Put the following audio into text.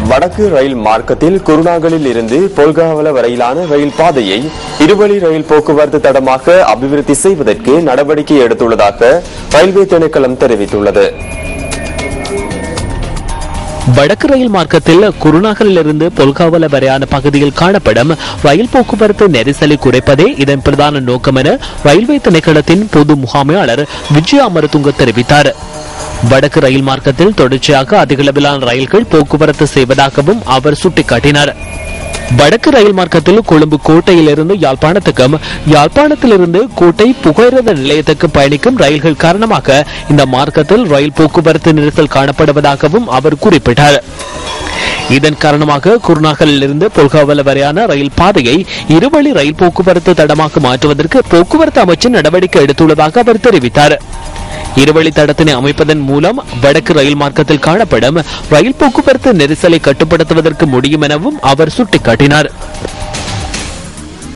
வடக்கு ரயில் மார்க்கத்தில் குருநாகலில் இருந்து பொல்காவல வரையிலான ரயில் பாதையை இருவழி ரயில் போக்குவரத்து தடமாக அபிவிருத்தி செய்வதற்கு நடவடிக்கை எடுத்துள்ளதாக ரயில்வே திணைக்களம் தெரிவித்துள்ளது. வடக்கு ரயில் மார்க்கத்தில் குருநாகலில் இருந்து பொல்காவல வரையான பகுதியில் காணப்படும் ரயில் போக்குவரத்து நெரிசலை குறைப்பதே இதன் பிரதான நோக்கம் என ரயில்வே திணைக்களத்தின் பொது முகாமையாளர் விஜய் அமரதுங்க தெரிவித்தார். வடக்கு ரயில் மார்க்கத்தில் தொடர்ச்சியாக அதிகளவிலான ரயில்கள் போக்குவரத்து செய்வதாகவும் அவர் சுட்டிக்காட்டினார். வடக்கு ரயில் மார்க்கத்தில் கொழும்பு கோட்டையிலிருந்து யாழ்ப்பாணத்துக்கும் யாழ்ப்பாணத்திலிருந்து கோட்டை புகையிரத நிலையத்துக்கு பயணிக்கும் ரயில்கள் காரணமாக இந்த மார்க்கத்தில் ரயில் போக்குவரத்து நெரிசல் காணப்படுவதாகவும் அவர் குறிப்பிட்டார். இதன் காரணமாக குருநாகலில் இருந்து பொல்காவல வரையான ரயில் பாதையை இருவழி ரயில் போக்குவரத்து தடமாக மாற்றுவதற்கு போக்குவரத்து அமைச்சர் நடவடிக்கை எடுத்துள்ளதாக அவர் தெரிவித்தார். இருவழி தடத்தினை அமைப்பதன் மூலம் வடக்கு ரயில் மார்க்கத்தில் காணப்படும் ரயில் போக்குவரத்து நெரிசலை கட்டுப்படுத்துவதற்கு முடியும் எனவும் அவர் சுட்டிக்காட்டினார்.